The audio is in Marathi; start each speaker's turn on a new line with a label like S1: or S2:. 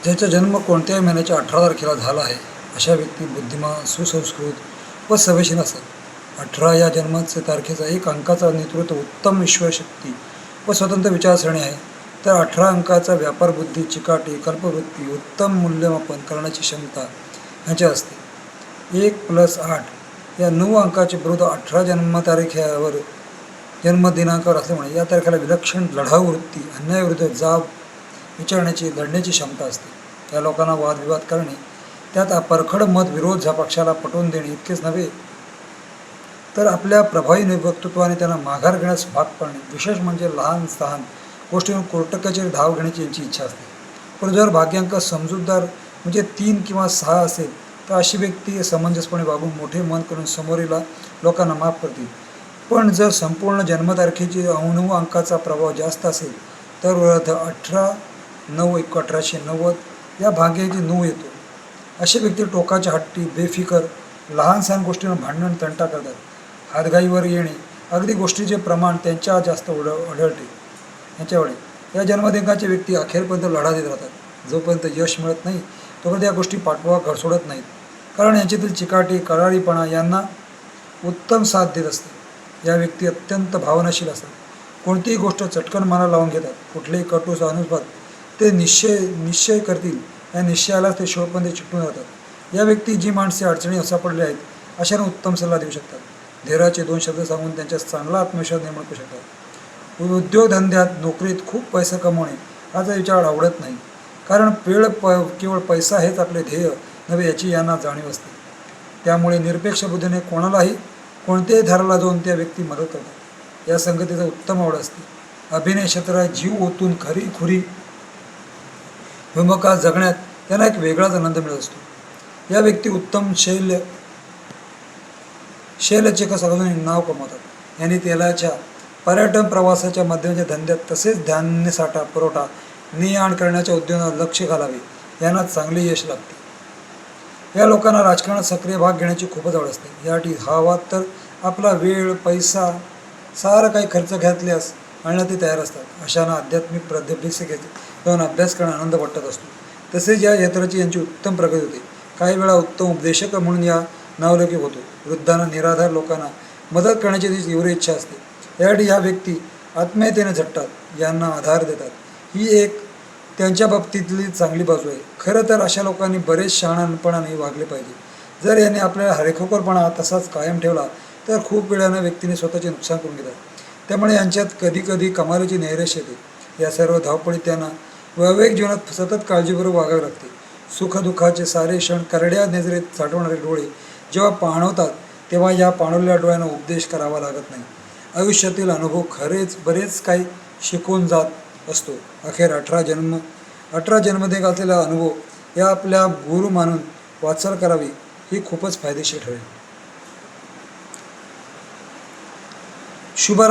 S1: ज्याचा जन्म कोणत्याही महिन्याच्या 18 तारखेला झाला आहे अशा व्यक्ती बुद्धिमान, सुसंस्कृत व सवेशीर असतात. 18 या जन्माच्या तारखेचा एक अंकाचा नेतृत्व उत्तम ईश्वरशक्ती व स्वतंत्र विचारसरणी आहे. तर 18 अंकाचा व्यापार बुद्धी, चिकाटी, कल्पवृत्ती, उत्तम मूल्यमापन करण्याची क्षमता ह्याची असते. 1+8 या 9 अंकाचे विरुद्ध 18 जन्मतारखेवर जन्मदिनांकावर असल्यामुळे या तारखेला विलक्षण लढाऊ वृत्ती, अन्यायाविरुद्ध जाब विचारण्याची, लढण्याची क्षमता असते. या लोकांना वादविवाद करणे, त्यात परखड मत विरोध झा पक्षाला पटवून देणे इतकेच नव्हे तर आपल्या प्रभावी वक्तृत्वाने त्यांना माघार घेण्यास भाग पाडणे. विशेष म्हणजे लहान सहान गोष्टींवर कोर्ट कचेरी धाव घेण्याची यांची इच्छा असते. पण जर भाग्यांक समजूतदार म्हणजे 3 किंवा 6 असेल तर अशी व्यक्ती समंजसपणे वागून मोठे मन करून समोरील लोकांना माफ करतील. पण जर संपूर्ण जन्मतारखेची 9 अंकाचा प्रभाव जास्त असेल तर 18/9/1890 या भाग्याची 9 येतो. असे व्यक्ती टोकाच्या हट्टी, बेफिकर, लहान सहान गोष्टींवर भांडण तंटा करतात. हातघाईवर येणे, अगदी गोष्टीचे प्रमाण त्यांच्या जास्त आढळते. ह्याच्यामुळे या जन्मदिनांकाचे व्यक्ती अखेरपर्यंत लढा देत राहतात. जोपर्यंत यश मिळत नाही तोपर्यंत या गोष्टी पाठवा सोडत नाहीत, कारण यांच्यातील चिकाटी, करारीपणा यांना उत्तम साथ देत असते. या व्यक्ती अत्यंत भावनाशील असतात. कोणतीही गोष्ट चटकन मनाला लावून घेतात. कुठलेही कटूस अनुस्वाद ते निश्चय करतील. या निश्चयालाच ते शेवटपर्यंत चिकटून राहतात. या व्यक्ती जी माणसे अडचणी सापडल्या आहेत अशांना उत्तम सल्ला देऊ शकतात. धैर्याचे 2 शब्द सांगून त्यांच्यात चांगला आत्मविश्वास निर्माण करू शकतात. उद्योगधंद्यात, नोकरीत खूप पैसा कमवणे हाचा विचार आवडत नाही, कारण केवळ पैसा हेच आपले ध्येय नव्हे याची यांना जाणीव असते. त्यामुळे निरपेक्ष बुद्धीने कोणालाही कोणत्याही धाराला जाऊन त्या व्यक्ती मदत करतात. या संगतीचा उत्तम आवड असते. अभिनय क्षेत्रात जीव ओतून खरीखुरी भूमिका जगण्यात त्यांना एक वेगळाच आनंद मिळत असतो. या व्यक्ती उत्तम शैलचिकित्सक असून नाव कमवतात. यांनी तेलाच्या, पर्यटन, प्रवासाच्या माध्यमाच्या धंद्यात तसेच धान्यसाठा पुरवठा, ने-आण करण्याच्या उद्योगात लक्ष घालावे यांना चांगले यश लागते. या लोकांना राजकारणात सक्रिय भाग घेण्याची खूपच आवड असते. यासाठी हवा तर आपला वेळ, पैसा सारं काही खर्च घातल्यास आणण्यात ते तयार असतात. अशांना आध्यात्मिक प्राध्यापक जाऊन अभ्यास करण्यात आनंद वाटत असतो. तसेच या क्षेत्राची यांची उत्तम प्रगती होते. काही वेळा उत्तम उपदेशक म्हणून या नावलौकिक होतो. वृद्धांना, निराधार लोकांना मदत करण्याची त्यांची तीव्र इच्छा असते. यासाठी ह्या व्यक्ती आत्मीयतेने झटतात, यांना आधार देतात. ही एक त्यांच्या बाबतीतली चांगली बाजू आहे. खरं तर अशा लोकांनी बरेच शहाणपणाने वागले पाहिजे. जर यांनी आपल्याला हरेखोरपणा तसाच कायम ठेवला तर खूप वेळानं व्यक्तीने स्वतःचे नुकसान करून घेतात. त्यामुळे यांच्यात कधीकधी कमालीची नैराश येते. या सर्व धावपळीत त्यांना वैवाहिक जीवनात सतत काळजीपूर्वक वागावे लागते. सुखदुःखाचे सारे क्षण करड्या नजरेत साठवणारे डोळे जेव्हा पाणवतात तेव्हा या पाणवलेल्या डोळ्यांना उपदेश करावा लागत नाही. आयुष्यातील अनुभव बरेच काही शिकवून जात असतो. अखेर 18 जन्मदिन असलेला अनुभव या आपल्या गुरु मानून वाटचाल करावी ही खूपच फायदेशीर ठरेल. शुभ